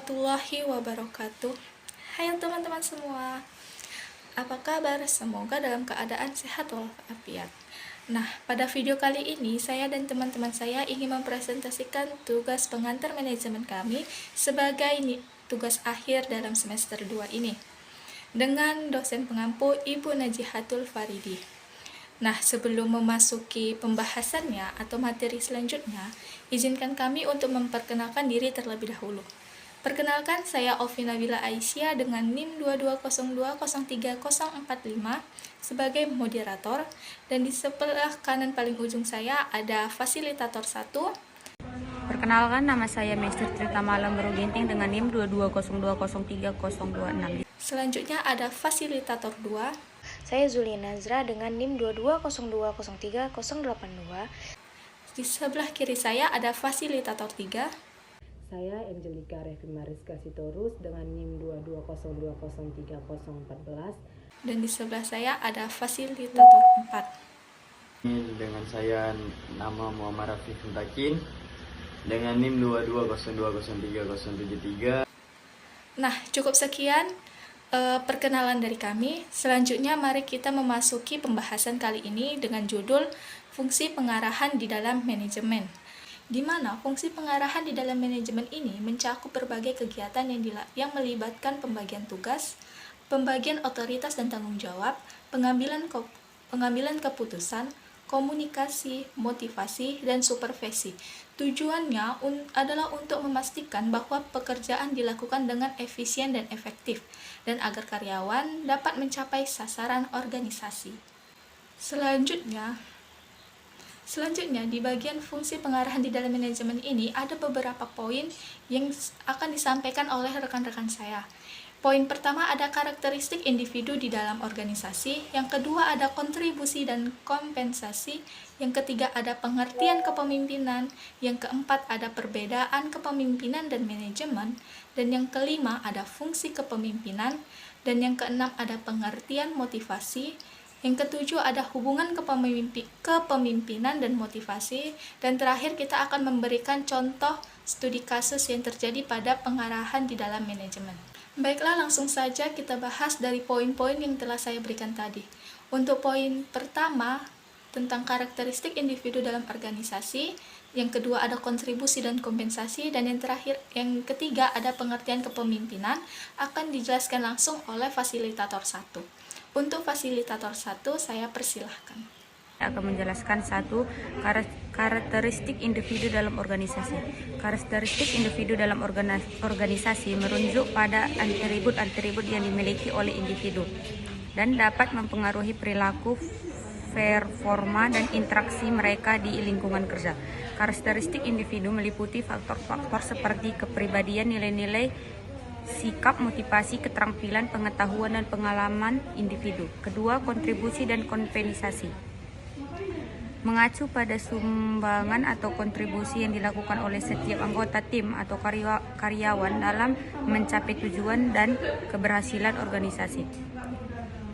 warahmatullahi wabarakatuh. Hai teman-teman semua, apa kabar? Semoga dalam keadaan sehat walafiat. Nah, pada video kali ini saya dan teman-teman saya ingin mempresentasikan tugas pengantar manajemen kami sebagai tugas akhir dalam semester 2 ini dengan dosen pengampu Ibu Najihatul Faridi. Nah, sebelum memasuki pembahasannya atau materi selanjutnya, izinkan kami untuk memperkenalkan diri terlebih dahulu. Perkenalkan, saya Ovi Nabila Aisyah dengan NIM 2202030045 sebagai moderator, dan di sebelah kanan paling ujung saya ada fasilitator 1. Perkenalkan, nama saya Mr. Trita Malam Beruginting dengan NIM 2202030026. Selanjutnya ada fasilitator 2. Saya Zulina Nazra dengan NIM 2202030082. Di sebelah kiri saya ada fasilitator 3. Saya Angelika Revi Mariska Sitorus dengan NIM 2202030014. Dan di sebelah saya ada fasilitator 4. Dengan saya nama Muhammad Rafiq Mutakin dengan NIM 2202030073. Nah, cukup sekian perkenalan dari kami. Selanjutnya mari kita memasuki pembahasan kali ini dengan judul fungsi pengarahan di dalam manajemen, di mana fungsi pengarahan di dalam manajemen ini mencakup berbagai kegiatan yang melibatkan pembagian tugas, pembagian otoritas dan tanggung jawab, pengambilan keputusan, komunikasi, motivasi, dan supervisi. Tujuannya adalah untuk memastikan bahwa pekerjaan dilakukan dengan efisien dan efektif, dan agar karyawan dapat mencapai sasaran organisasi. Selanjutnya, di bagian fungsi pengarahan di dalam manajemen ini ada beberapa poin yang akan disampaikan oleh rekan-rekan saya. Poin pertama ada karakteristik individu di dalam organisasi, yang kedua ada kontribusi dan kompensasi, yang ketiga ada pengertian kepemimpinan, yang keempat ada perbedaan kepemimpinan dan manajemen, dan yang kelima ada fungsi kepemimpinan, dan yang keenam ada pengertian motivasi, yang ketujuh ada hubungan kepemimpinan dan motivasi, dan terakhir kita akan memberikan contoh studi kasus yang terjadi pada pengarahan di dalam manajemen. Baiklah, langsung saja kita bahas dari poin-poin yang telah saya berikan tadi. Untuk poin pertama, tentang karakteristik individu dalam organisasi, yang kedua ada kontribusi dan kompensasi, dan yang ketiga ada pengertian kepemimpinan, akan dijelaskan langsung oleh fasilitator 1. Untuk fasilitator 1, saya persilahkan. Akan menjelaskan satu karakteristik individu dalam organisasi. Karakteristik individu dalam organisasi merujuk pada atribut-atribut yang dimiliki oleh individu dan dapat mempengaruhi perilaku, performa, dan interaksi mereka di lingkungan kerja. Karakteristik individu meliputi faktor-faktor seperti kepribadian, nilai-nilai, sikap, motivasi, keterampilan, pengetahuan, dan pengalaman individu. Kedua, kontribusi dan kompensasi mengacu pada sumbangan atau kontribusi yang dilakukan oleh setiap anggota tim atau karyawan dalam mencapai tujuan dan keberhasilan organisasi.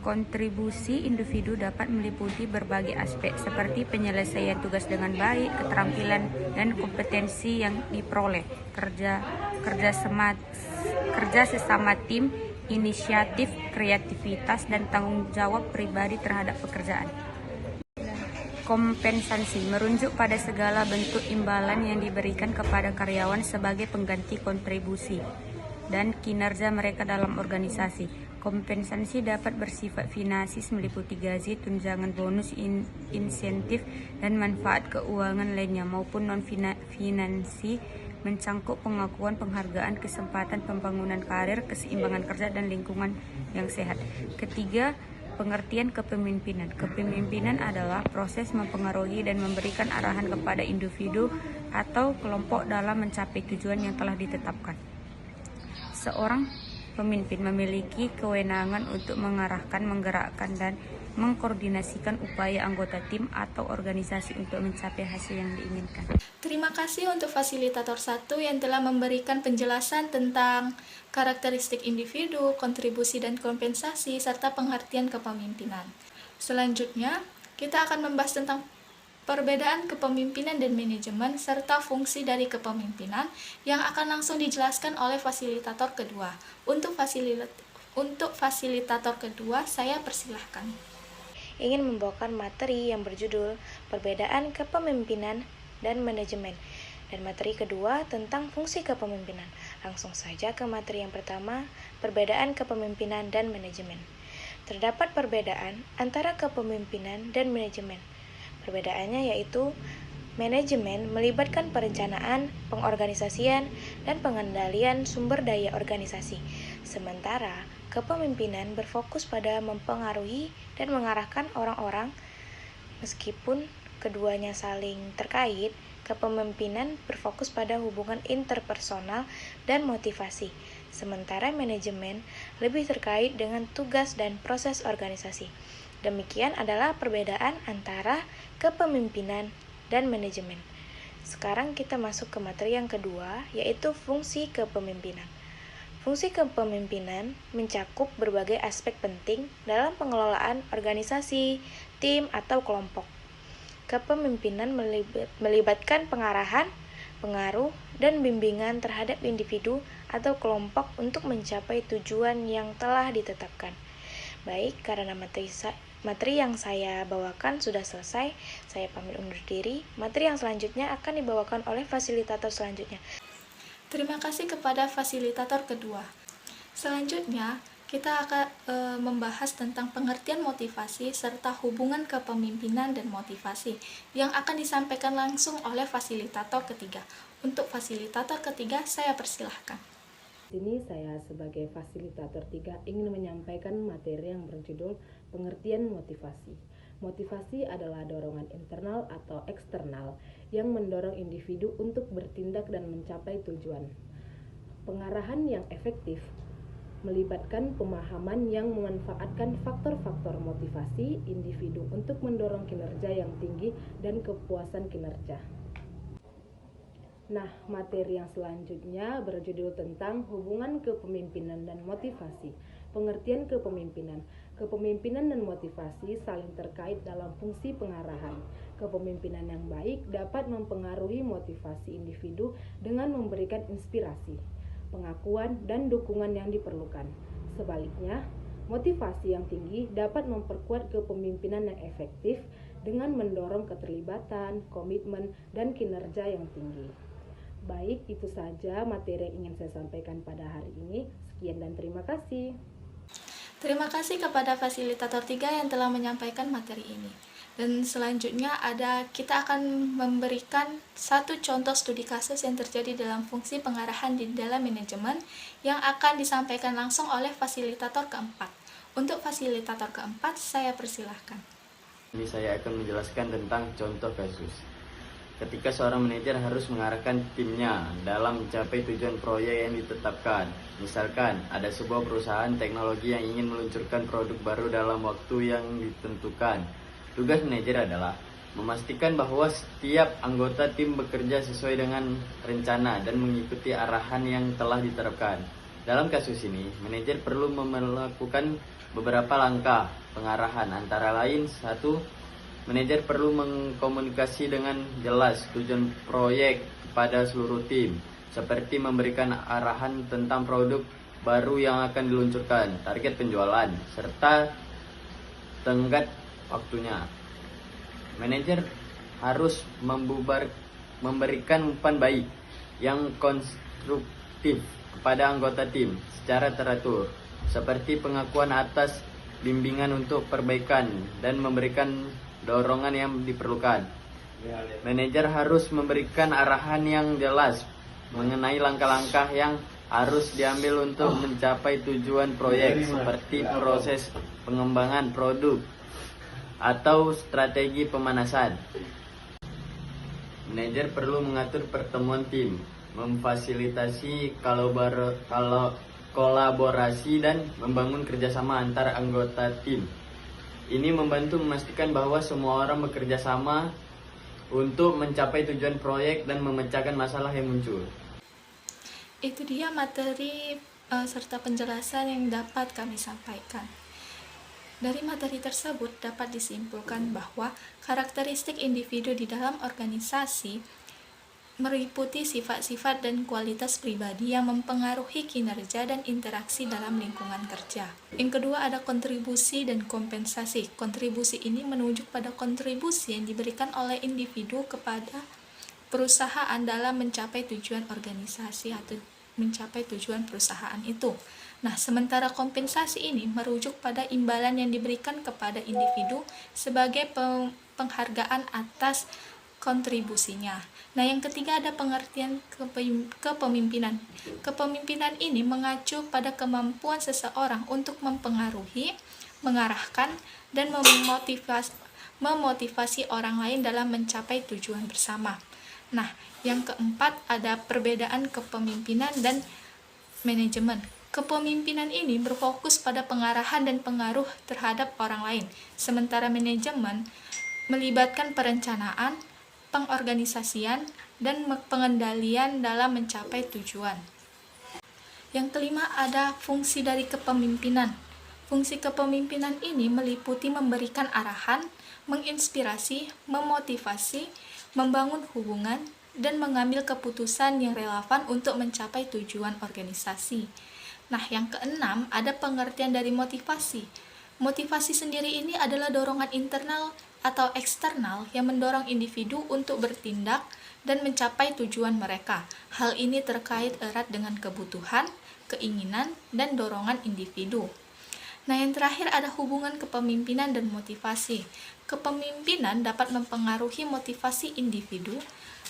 Kontribusi individu dapat meliputi berbagai aspek seperti penyelesaian tugas dengan baik, keterampilan dan kompetensi yang diperoleh, kerja sesama tim, inisiatif, kreativitas, dan tanggung jawab pribadi terhadap pekerjaan. Kompensasi merujuk pada segala bentuk imbalan yang diberikan kepada karyawan sebagai pengganti kontribusi dan kinerja mereka dalam organisasi. Kompensasi dapat bersifat finansial meliputi gaji, tunjangan, bonus, insentif, dan manfaat keuangan lainnya, maupun non-finansial mencangkup pengakuan, penghargaan, kesempatan pembangunan karir, keseimbangan kerja, dan lingkungan yang sehat. Ketiga, pengertian kepemimpinan. Kepemimpinan adalah proses mempengaruhi dan memberikan arahan kepada individu atau kelompok dalam mencapai tujuan yang telah ditetapkan. Seorang pemimpin memiliki kewenangan untuk mengarahkan, menggerakkan, dan mengkoordinasikan upaya anggota tim atau organisasi untuk mencapai hasil yang diinginkan. Terima kasih untuk fasilitator 1 yang telah memberikan penjelasan tentang karakteristik individu, kontribusi dan kompensasi, serta pengertian kepemimpinan. Selanjutnya, kita akan membahas tentang Perbedaan kepemimpinan dan manajemen serta fungsi dari kepemimpinan yang akan langsung dijelaskan oleh fasilitator kedua. Untuk fasilitator kedua, saya persilahkan. Ingin membawakan materi yang berjudul Perbedaan Kepemimpinan dan Manajemen, dan materi kedua tentang fungsi kepemimpinan. Langsung saja ke materi yang pertama, Perbedaan Kepemimpinan dan Manajemen. Terdapat perbedaan antara kepemimpinan dan manajemen. Perbedaannya yaitu manajemen melibatkan perencanaan, pengorganisasian, dan pengendalian sumber daya organisasi. Sementara kepemimpinan berfokus pada mempengaruhi dan mengarahkan orang-orang. Meskipun keduanya saling terkait, kepemimpinan berfokus pada hubungan interpersonal dan motivasi. Sementara manajemen lebih terkait dengan tugas dan proses organisasi. Demikian adalah perbedaan antara kepemimpinan dan manajemen. Sekarang kita masuk ke materi yang kedua, yaitu fungsi kepemimpinan. Fungsi kepemimpinan mencakup berbagai aspek penting dalam pengelolaan organisasi, tim, atau kelompok. Kepemimpinan melibatkan pengarahan, pengaruh, dan bimbingan terhadap individu atau kelompok untuk mencapai tujuan yang telah ditetapkan. Baik, karena materi yang saya bawakan sudah selesai, saya pamit undur diri. Materi yang selanjutnya akan dibawakan oleh fasilitator selanjutnya. Terima kasih kepada fasilitator kedua. Selanjutnya, kita akan membahas tentang pengertian motivasi serta hubungan kepemimpinan dan motivasi yang akan disampaikan langsung oleh fasilitator ketiga. Untuk fasilitator ketiga, saya persilahkan. Di sini saya sebagai fasilitator 3 ingin menyampaikan materi yang berjudul pengertian motivasi. Motivasi adalah dorongan internal atau eksternal yang mendorong individu untuk bertindak dan mencapai tujuan. Pengarahan yang efektif melibatkan pemahaman yang memanfaatkan faktor-faktor motivasi individu untuk mendorong kinerja yang tinggi dan kepuasan kinerja. Nah, materi yang selanjutnya berjudul tentang hubungan kepemimpinan dan motivasi. Pengertian kepemimpinan. Kepemimpinan dan motivasi saling terkait dalam fungsi pengarahan. Kepemimpinan yang baik dapat mempengaruhi motivasi individu dengan memberikan inspirasi, pengakuan, dan dukungan yang diperlukan. Sebaliknya, motivasi yang tinggi dapat memperkuat kepemimpinan yang efektif dengan mendorong keterlibatan, komitmen, dan kinerja yang tinggi. Baik, itu saja materi yang ingin saya sampaikan pada hari ini. Sekian dan terima kasih. Terima kasih kepada fasilitator 3 yang telah menyampaikan materi ini. Dan selanjutnya kita akan memberikan satu contoh studi kasus yang terjadi dalam fungsi pengarahan di dalam manajemen yang akan disampaikan langsung oleh fasilitator keempat. Untuk fasilitator keempat, saya persilahkan. Ini saya akan menjelaskan tentang contoh kasus. Ketika seorang manajer harus mengarahkan timnya dalam mencapai tujuan proyek yang ditetapkan. Misalkan, ada sebuah perusahaan teknologi yang ingin meluncurkan produk baru dalam waktu yang ditentukan. Tugas manajer adalah memastikan bahwa setiap anggota tim bekerja sesuai dengan rencana dan mengikuti arahan yang telah diterapkan. Dalam kasus ini, manajer perlu melakukan beberapa langkah pengarahan, antara lain 1. Manajer perlu mengkomunikasi dengan jelas tujuan proyek kepada seluruh tim, seperti memberikan arahan tentang produk baru yang akan diluncurkan, target penjualan, serta tenggat waktunya. Manajer harus memberikan umpan baik yang konstruktif kepada anggota tim secara teratur, seperti pengakuan atas bimbingan untuk perbaikan dan memberikan dorongan yang diperlukan. Manajer harus memberikan arahan yang jelas mengenai langkah-langkah yang harus diambil untuk mencapai tujuan proyek, seperti proses pengembangan produk atau strategi pemanasan. Manajer perlu mengatur pertemuan tim, memfasilitasi kolaborasi dan membangun kerjasama antar anggota tim. Ini membantu memastikan bahwa semua orang bekerja sama untuk mencapai tujuan proyek dan memecahkan masalah yang muncul. Itu dia materi serta penjelasan yang dapat kami sampaikan. Dari materi tersebut dapat disimpulkan bahwa karakteristik individu di dalam organisasi meliputi sifat-sifat dan kualitas pribadi yang mempengaruhi kinerja dan interaksi dalam lingkungan kerja. Yang kedua ada kontribusi dan kompensasi. Kontribusi ini menunjuk pada kontribusi yang diberikan oleh individu kepada perusahaan dalam mencapai tujuan organisasi atau mencapai tujuan perusahaan itu. Nah, sementara kompensasi ini merujuk pada imbalan yang diberikan kepada individu sebagai penghargaan atas kontribusinya. Nah, yang ketiga ada pengertian kepemimpinan. Kepemimpinan ini mengacu pada kemampuan seseorang untuk mempengaruhi, mengarahkan, dan memotivasi orang lain dalam mencapai tujuan bersama. Nah, yang keempat ada perbedaan kepemimpinan dan manajemen. Kepemimpinan ini berfokus pada pengarahan dan pengaruh terhadap orang lain, sementara manajemen melibatkan perencanaan, pengorganisasian, dan pengendalian dalam mencapai tujuan. Yang kelima ada fungsi dari kepemimpinan. Fungsi kepemimpinan ini meliputi memberikan arahan, menginspirasi, memotivasi, membangun hubungan, dan mengambil keputusan yang relevan untuk mencapai tujuan organisasi. Nah, yang keenam ada pengertian dari motivasi. Motivasi sendiri ini adalah dorongan internal atau eksternal yang mendorong individu untuk bertindak dan mencapai tujuan mereka. Hal ini terkait erat dengan kebutuhan, keinginan, dan dorongan individu. Nah, yang terakhir ada hubungan kepemimpinan dan motivasi. Kepemimpinan dapat mempengaruhi motivasi individu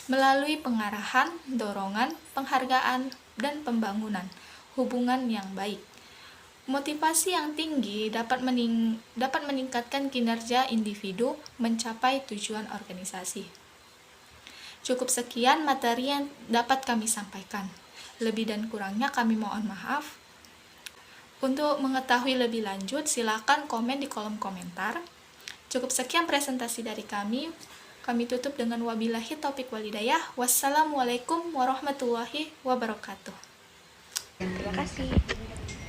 melalui pengarahan, dorongan, penghargaan, dan pembangunan hubungan yang baik. Motivasi yang tinggi dapat meningkatkan kinerja individu mencapai tujuan organisasi. Cukup sekian materi yang dapat kami sampaikan. Lebih dan kurangnya kami mohon maaf. Untuk mengetahui lebih lanjut, silakan komen di kolom komentar. Cukup sekian presentasi dari kami. Kami tutup dengan wabillahi taufik walhidayah. Wassalamualaikum warahmatullahi wabarakatuh. Terima kasih.